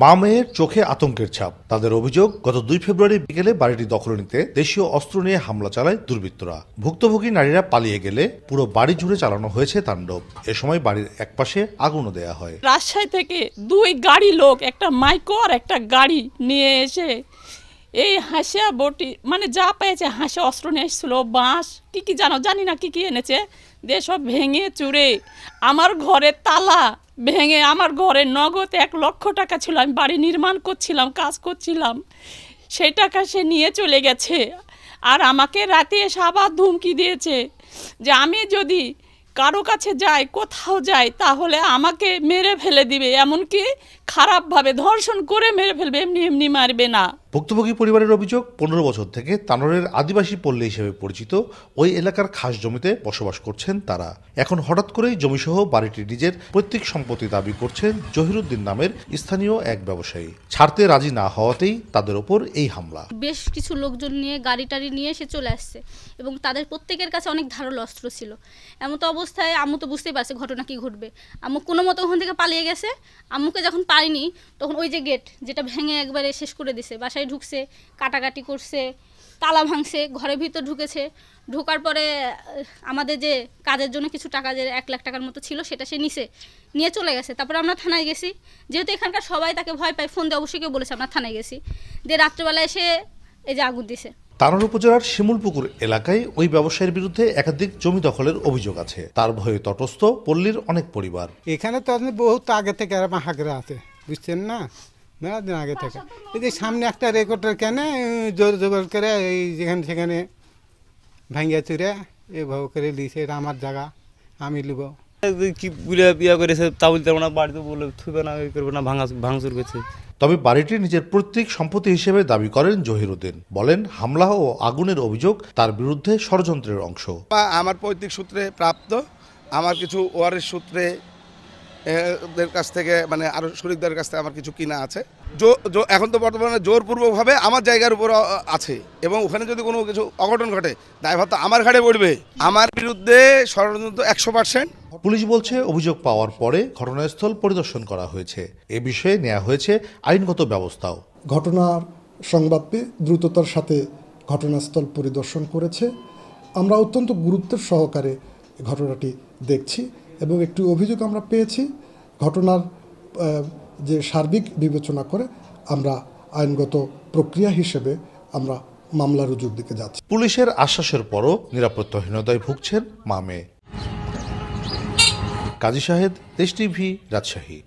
মা মেয়ের চোখে আতঙ্কের ছাপ। তাদের অভিযোগ, গত 2 ফেব্রুয়ারি বিকেলে বাড়িটি দখলে নিতে দেশীয় অস্ত্র নিয়ে হামলা চালায় দুর্বৃত্তরা। ভুক্তভোগী নারীরা পালিয়ে গেলে পুরো বাড়ি জুড়ে চালানো হয়েছে তাণ্ডব। এ সময় বাড়ির একপাশে আগুনও দেয়া হয়। রাজশাহী থেকে 2 গাড়ি লোক, একটা মাইক্রো আর একটা গাড়ি নিয়ে এসে এই হাসিয়া বটি মানে যা পেয়েছে হাসে অস্ত্র নিয়ে এসেছিল, বাঁশ কি জানি না কি এনেছে, দিয়ে সব ভেঙে চুরে আমার ঘরের তালা ভেঙে, আমার ঘরে নগদ 1 লক্ষ টাকা ছিল, আমি বাড়ি নির্মাণ করছিলাম, কাজ করছিলাম, সেই টাকা সে নিয়ে চলে গেছে। আর আমাকে রাতে এসে আবার ধুমকি দিয়েছে যে আমি যদি কারো কাছে যাই, কোথাও যাই, তাহলে আমাকে মেরে ফেলে দিবে, এমনকি খারাপভাবে ধর্ষণ করে মেরে ফেলবে, এমনি মারবে না। ভুক্তভোগী পরিবারের অভিযোগ, 15 বছর থেকে তানোরের আদিবাসী পল্লী হিসেবে পরিচিত ওই এলাকার খাস জমিতে বসবাস করছেন তারা। এখন হঠাৎ করেই জমিসহ বাড়িটি নিজের পৈতৃক সম্পত্তি দাবি করছেন জহিরুদ্দিন নামের স্থানীয় এক ব্যবসায়ী। ছাড়তে রাজি না হওয়াতেই তাদের ওপর এই হামলা। বেশ কিছু লোকজন নিয়ে গাড়ি টাড়ি নিয়ে সে চলে আসছে এবং তাদের প্রত্যেকের কাছে অনেক ধারালো অস্ত্র ছিল। এমন তো অবস্থায় আম্মু তো বুঝতেই পারছে ঘটনা কি ঘটবে। আম্মু কোনো মতো ওখান থেকে পালিয়ে গেছে। আম্মুকে যখন পারিনি তখন ওই যে গেট যেটা ভেঙে একবারে শেষ করে দিছে, বাসায় ঢুকছে, কাটাকাটি করছে, তালা ভাঙছে, ঘরের ভিতর ঢুকেছে। ঢোকার পরে আমাদের যে কাজের জন্য কিছু টাকা, যে 1 লাখ টাকার মতো ছিল, সেটা সে নিয়ে চলে গেছে। তারপরে আমরা থানায় গেছি, যেহেতু এখানকার সবাই তাকে ভয় পায়, ফোন দিয়ে অবশ্যই কেউ বলেছে, আমরা থানায় গেছি, দিয়ে রাত্রেবেলা এসে এই যে আগুন দিছে। তানোর উপজেলার শিমুলপুকুর এলাকায় ওই ব্যবসায়ীর বিরুদ্ধে একাধিক জমি দখলের অভিযোগ আছে। তার ভয়ে তটস্থ পল্লীর অনেক পরিবার। এখানে তো বহুত আগে থেকে হাগরা আছে, বুঝছেন না, মেলা দিন আগে থেকে। এই যে সামনে একটা রেকর্ডের কেন জোর জবর করে এই যেখানে সেখানে ভাঙ্গিয়া চুরে এভাবে করে লিছে, এটা আমার জায়গা, আমি লিব। কি বলে বিয়া করেছে তা বলতে না, বাড়িতে বলে থুবে না, করবে না, ভাঙচুর করছে। তবে বাড়িটি নিজের পৈতৃক সম্পত্তি হিসেবে দাবি করেন জহিরুদ্দিন। বলেন, হামলা ও আগুনের অভিযোগ তার বিরুদ্ধে ষড়যন্ত্রের অংশ। আমার পৈতৃক সূত্রে প্রাপ্ত, আমার কিছু ওয়ারিশ সূত্রে দের কাছ থেকে, মানে আরো শরীকদের কাছ থেকে আমার কিছু কিনা আছে। এখন তো বর্তমানে জোরপূর্বকভাবে আমার জায়গার উপর আছে, এবং ওখানে যদি কোনো কিছু অঘটন ঘটে দায়ভার তো আমার ঘাড়ে পড়বে। আমার বিরুদ্ধে ষড়যন্ত্র 100%। পুলিশ বলছে, অভিযোগ পাওয়ার পরে ঘটনাস্থল পরিদর্শন করা হয়েছে। এ বিষয়ে নেওয়া হয়েছে আইনগত ব্যবস্থাও। ঘটনার সংবাদ পেয়ে দ্রুততার সাথে ঘটনাস্থল পরিদর্শন করেছে। আমরা অত্যন্ত গুরুত্বের সহকারে ঘটনাটি দেখছি এবং একটি অভিযোগ আমরা পেয়েছি। ঘটনার যে সার্বিক বিবেচনা করে আমরা আইনগত প্রক্রিয়া হিসেবে আমরা মামলা রুজুর দিকে যাচ্ছি। পুলিশের আশ্বাসের পরও নিরাপত্তাহীনতায় ভুগছেন মা মেয়ে। কাজী শাহেদ, দেশ টিভি, রাজশাহী।